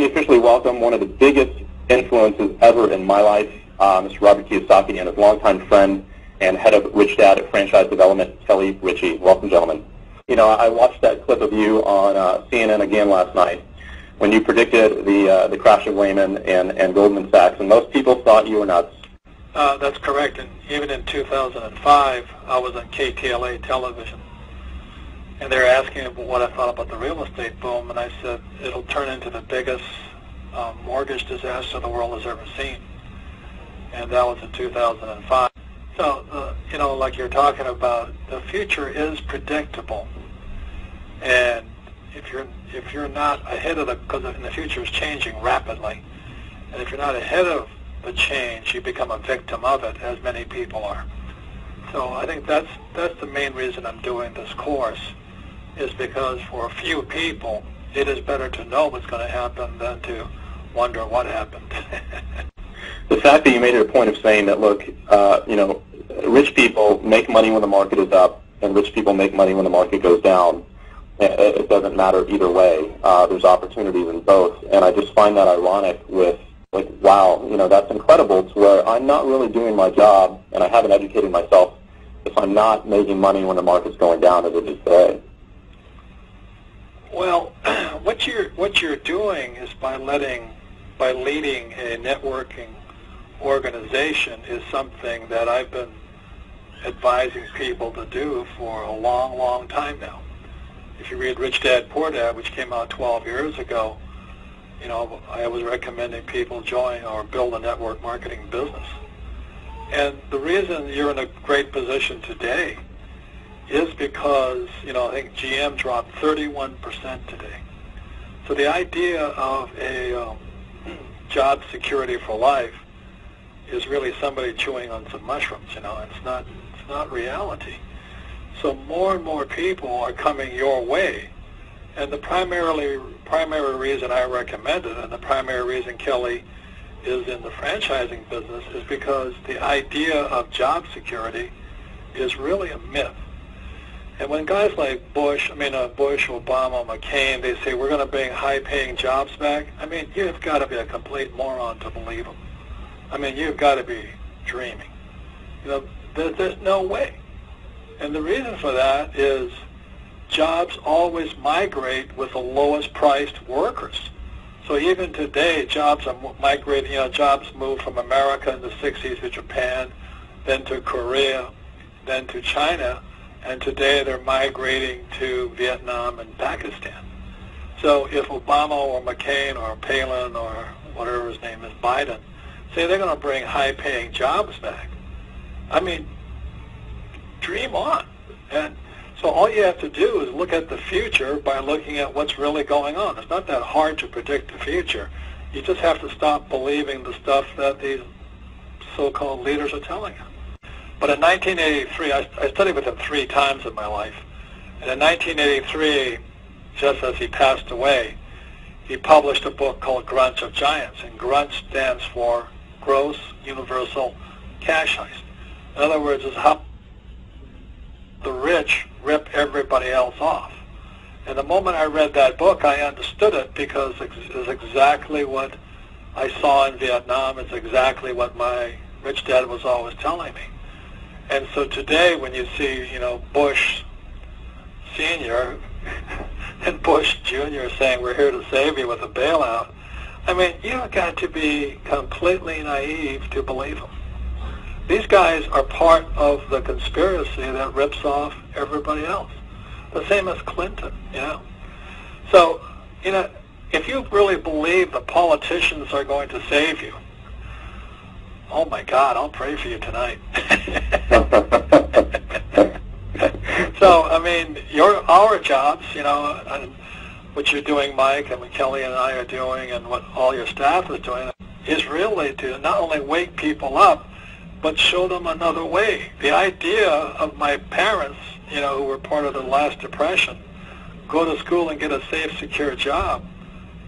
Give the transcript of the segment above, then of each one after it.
me officially welcome one of the biggest influences ever in my life, Mr. Robert Kiyosaki, and his longtime friend and head of Rich Dad at Franchise Development, Kelly Ritchie. Welcome, gentlemen. You know, I watched that clip of you on CNN again last night when you predicted the crash of Lehman and Goldman Sachs, and most people thought you were nuts. That's correct, and even in 2005, I was on KTLA television, and they were asking me what I thought about the real estate boom, and I said it'll turn into the biggest mortgage disaster the world has ever seen, and that was in 2005. So, you know, like you're talking about, the future is predictable, and if you're not ahead of because the future is changing rapidly, and if you're not ahead of the change, you become a victim of it, as many people are. So I think that's the main reason I'm doing this course, is because for a few people, it is better to know what's going to happen than to wonder what happened. The fact that you made it a point of saying that, look, you know, rich people make money when the market is up, and rich people make money when the market goes down. It doesn't matter either way. There's opportunities in both, and I just find that ironic with, like, wow, you know, that's incredible, to where I'm not really doing my job, and I haven't educated myself if I'm not making money when the market's going down as it is today. Well, what you're doing is by leading a networking organization is something that I've been advising people to do for a long, long time now. If you read Rich Dad, Poor Dad, which came out 12 years ago, you know, I was recommending people join or build a network marketing business. And the reason you're in a great position today is because, you know, I think GM dropped 31% today. So the idea of a job security for life is really somebody chewing on some mushrooms, you know, it's not reality. So more and more people are coming your way. And the primary reason I recommend it, and the primary reason Kelly is in the franchising business, is because the idea of job security is really a myth. And when guys like Bush, Obama, McCain, they say we're going to bring high-paying jobs back, I mean, you've got to be a complete moron to believe them. I mean, you've got to be dreaming. You know, there's no way. And the reason for that is jobs always migrate with the lowest priced workers. So even today, jobs are migrating, you know, jobs moved from America in the 60s to Japan, then to Korea, then to China, and today they're migrating to Vietnam and Pakistan. So if Obama or McCain or Palin or whatever his name is, Biden, say they're going to bring high-paying jobs back, I mean, dream on. And so all you have to do is look at the future by looking at what's really going on. It's not that hard to predict the future. You just have to stop believing the stuff that these so-called leaders are telling you. But in 1983, I studied with him 3 times in my life. And in 1983, just as he passed away, he published a book called Grunts of Giants. And Grunt stands for Gross Universal Cash Heist. In other words, it's how the rich rip everybody else off. And the moment I read that book, I understood it, because it's exactly what I saw in Vietnam. It's exactly what my rich dad was always telling me. And so today, when you see, you know, Bush Sr. and Bush Jr. saying we're here to save you with a bailout, I mean, you've got to be completely naive to believe them. These guys are part of the conspiracy that rips off everybody else. The same as Clinton, you know. So, you know, if you really believe the politicians are going to save you, oh my God, I'll pray for you tonight. So, I mean, our jobs, you know, and what you're doing, Mike, and what Kelly and I are doing, and what all your staff is doing, is really to not only wake people up, but show them another way. The idea of my parents, you know, who were part of the last Depression, go to school and get a safe, secure job.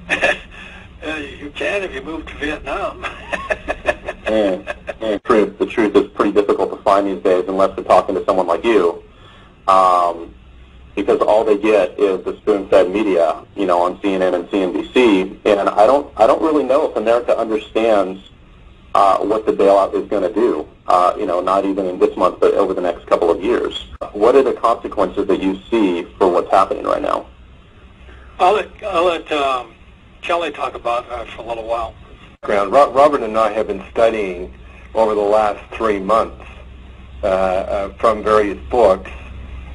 You can if you move to Vietnam. The truth is pretty difficult to find these days unless we're talking to someone like you. because all they get is the spoon-fed media, on CNN and CNBC, and I don't really know if America understands what the bailout is going to do, not even in this month, but over the next couple of years. What are the consequences that you see for what's happening right now? I'll let Kelly talk about that for a little while. Robert and I have been studying over the last 3 months from various books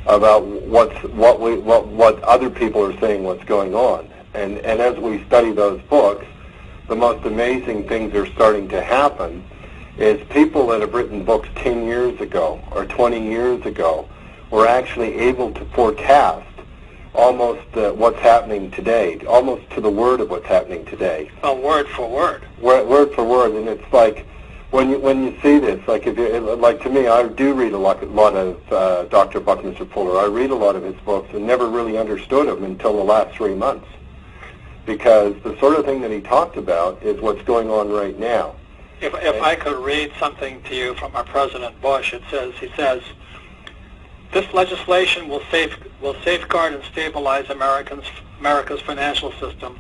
about what other people are saying, what's going on, and as we study those books, the most amazing things are starting to happen. Is people that have written books 10 years ago or 20 years ago were actually able to forecast almost what's happening today, almost to the word of what's happening today. Word for word. Word for word, and it's like when you see this, like to me, I do read a lot of Dr. Buckminster Fuller. I read a lot of his books and never really understood him until the last 3 months, because the sort of thing that he talked about is what's going on right now. If I could read something to you from our President Bush, he says, this legislation will safeguard and stabilize America's financial system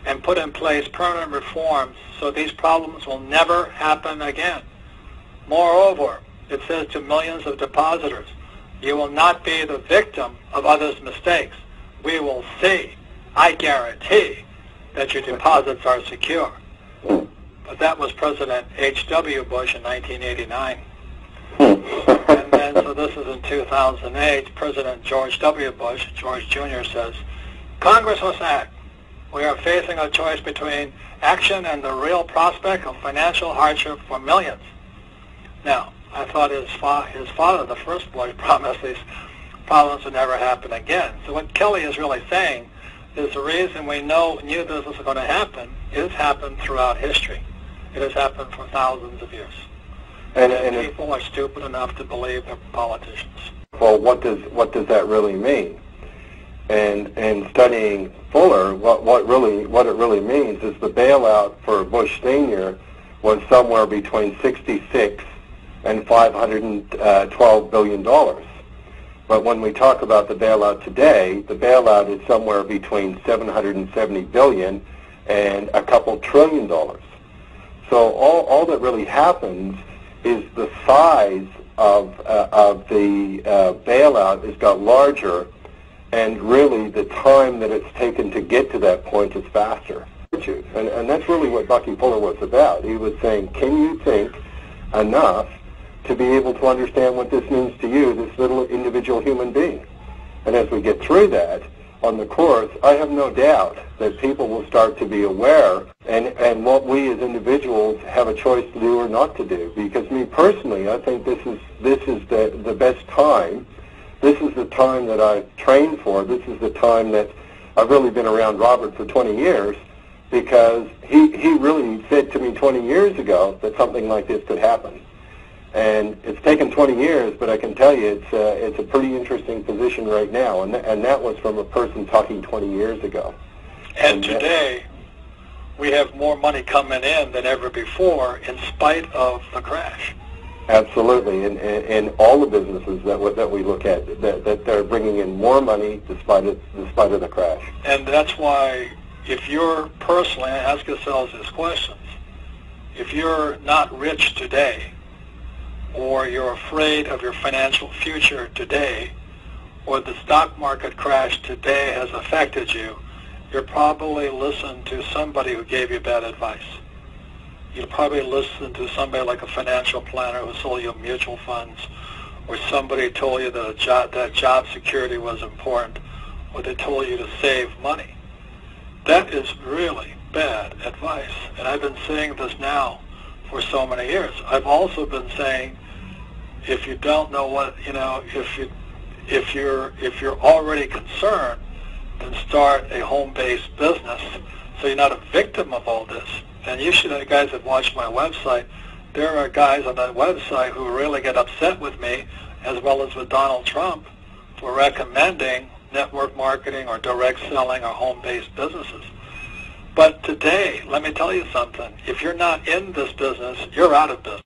and put in place permanent reforms so these problems will never happen again. Moreover, it says to millions of depositors, you will not be the victim of others' mistakes. We will see, I guarantee, that your deposits are secure. But that was President H.W. Bush in 1989. And then, so this is in 2008, President George W. Bush, George Jr. says, Congress must act. We are facing a choice between action and the real prospect of financial hardship for millions. Now, I thought his father, the first Bush, promised these problems would never happen again. So what Kelly is really saying is the reason we know new business is going to happen is happened throughout history. It has happened for thousands of years. And people are stupid enough to believe they're politicians. Well, what does that really mean? And studying Fuller, what it really means is the bailout for Bush Sr. was somewhere between 66 and $512 billion. But when we talk about the bailout today, the bailout is somewhere between $770 billion and a couple $1 trillion. So all that really happens is the size of the bailout has got larger, and really the time that it's taken to get to that point is faster. And that's really what Bucky Fuller was about. He was saying, can you think enough to be able to understand what this means to you, this little individual human being? And as we get through that on the course, I have no doubt that people will start to be aware and what we as individuals have a choice to do or not to do. Because me personally, I think this is the best time. This is the time that I've trained for. This is the time that I've really been around Robert for 20 years, because he really said to me 20 years ago that something like this could happen. And it's taken 20 years, but I can tell you it's a pretty interesting position right now, and that was from a person talking 20 years ago. And today, we have more money coming in than ever before in spite of the crash. Absolutely, and all the businesses that we look at, that they're bringing in more money despite of the crash. And that's why, if you're personally, ask yourselves these questions. If you're not rich today, or you're afraid of your financial future today, or the stock market crash today has affected you, you'll probably listen to somebody who gave you bad advice. You'll probably listen to somebody like a financial planner who sold you mutual funds, or somebody told you that job security was important, or they told you to save money. That is really bad advice. And I've been saying this now for so many years. I've also been saying, if you don't know what, if you're already concerned, then start a home-based business so you're not a victim of all this. And you should, guys that watch my website, there are guys on that website who really get upset with me, as well as with Donald Trump, for recommending network marketing or direct selling or home-based businesses. But today, let me tell you something. If you're not in this business, you're out of business.